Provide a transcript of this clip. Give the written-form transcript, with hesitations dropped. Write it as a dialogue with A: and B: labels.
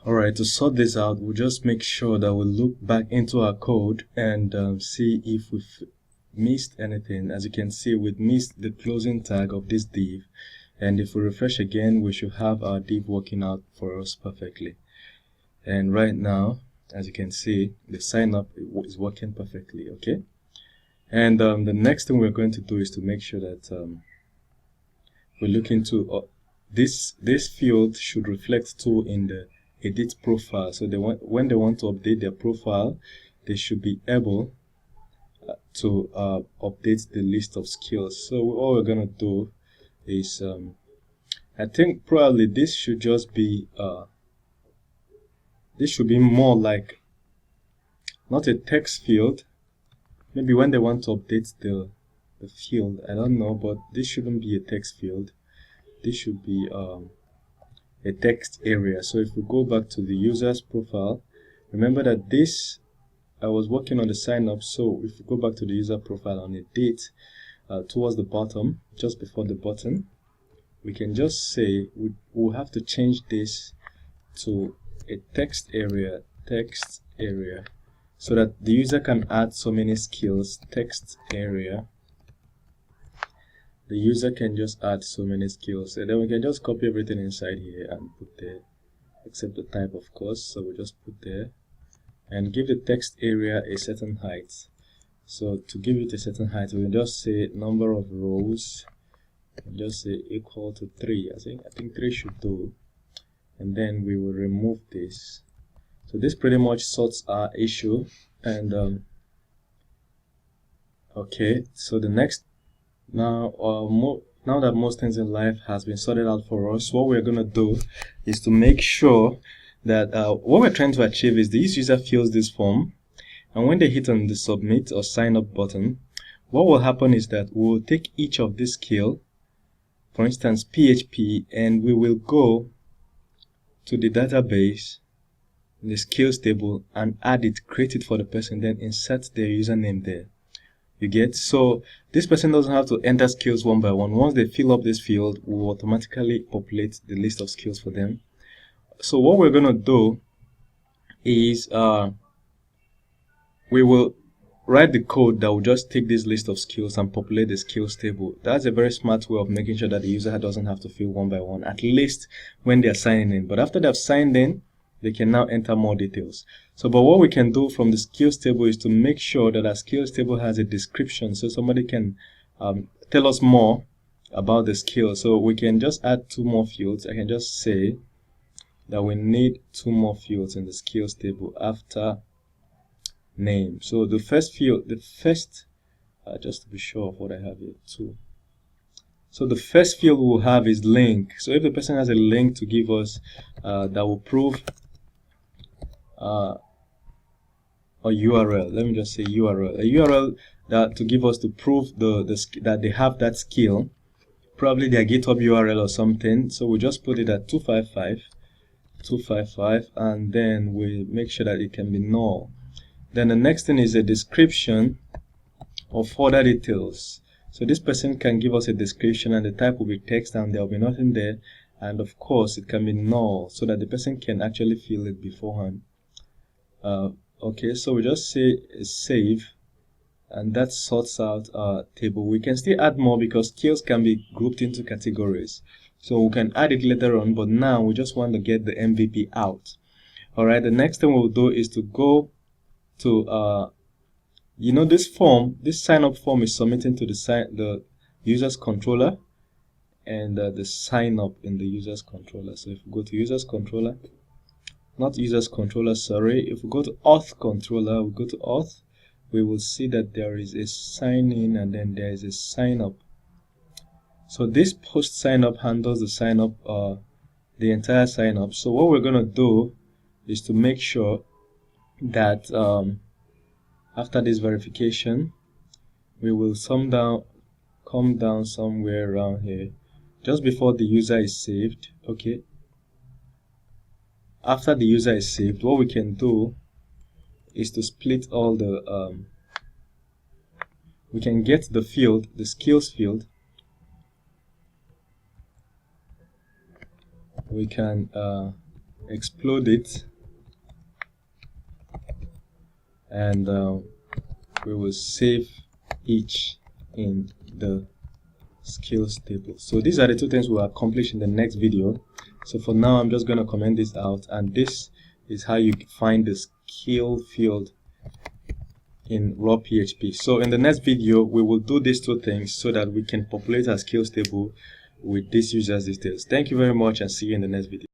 A: Alright, to sort this out, we'll just make sure that we look back into our code and see if we've missed anything. As you can see, we've missed the closing tag of this div, and if we refresh again, we should have our div working out for us perfectly. And right now, as you can see, the sign up is working perfectly. Okay, and the next thing we're going to do is to make sure that we look into this field should reflect too in the edit profile. So when they want to update their profile, they should be able to update the list of skills. So all we're gonna do is I think probably this should just be this should be more like not a text field. Maybe when they want to update the field, I don't know, but this shouldn't be a text field. This should be a text area. So if we go back to the user's profile, remember that this I was working on the sign up. So if we go back to the user profile on a date towards the bottom, just before the button, we can just say we'll have to change this to a text area, so that the user can add so many skills. Text area, the user can just add so many skills, and then we can just copy everything inside here and put there, except the type, of course. So we just put there and give the text area a certain height. So to give it a certain height, we can just say number of rows and just say equal to 3. I think 3 should do, and then we will remove this. So this pretty much sorts our issue. And okay, so the next now that most things in life has been sorted out for us, what we're going to do is to make sure that what we're trying to achieve is this user fills this form, and when they hit on the submit or sign up button, what will happen is that we'll take each of this skill, for instance PHP, and we will go to the database in the skills table and add it, create it for the person, then insert their username there. You get? So this person doesn't have to enter skills one by one. Once they fill up this field, we'll automatically populate the list of skills for them. So what we're gonna do is we will write the code that will just take this list of skills and populate the skills table. That's a very smart way of making sure that the user doesn't have to fill one by one, at least when they're signing in. But after they've signed in, they can now enter more details. So, but what we can do from the skills table is to make sure that our skills table has a description, so somebody can tell us more about the skill. So we can just add 2 more fields. I can just say that we need 2 more fields in the skills table after name. So the first field, just to be sure of what I have here, 2. So the first field we'll have is link. So if the person has a link to give us that will prove a URL, let me just say URL, a URL that to give us to prove that they have that skill, probably their GitHub URL or something. So we just put it at 255, and then we make sure that it can be null. Then the next thing is a description of further details. So this person can give us a description, and the type will be text, and there will be nothing there. And of course, it can be null, so that the person can actually fill it beforehand. Okay, so we just say save, and that sorts out our table. We can still add more because skills can be grouped into categories. So we can add it later on, but now we just want to get the MVP out. Alright, the next thing we'll do is to go to you know, this form, this sign up form is submitting to the user's controller, and the sign up in the user's controller. So if we go to user's controller, not user's controller, sorry, if we go to auth controller, we go to auth, we will see that there is a sign in and then there is a sign up. So this post sign up handles the sign up, the entire sign up. So what we're going to do is to make sure that after this verification, we will come down somewhere around here, just before the user is saved. Okay. After the user is saved, what we can do is to split all the we can get the field, the skills field. We can explode it, and we will save each in the skills table. So these are the two things we'll accomplish in the next video. So for now, I'm just going to comment this out, and this is how you find the skill field in raw PHP. So in the next video, we will do these two things so that we can populate our skills table with this user's details. Thank you very much, and see you in the next video.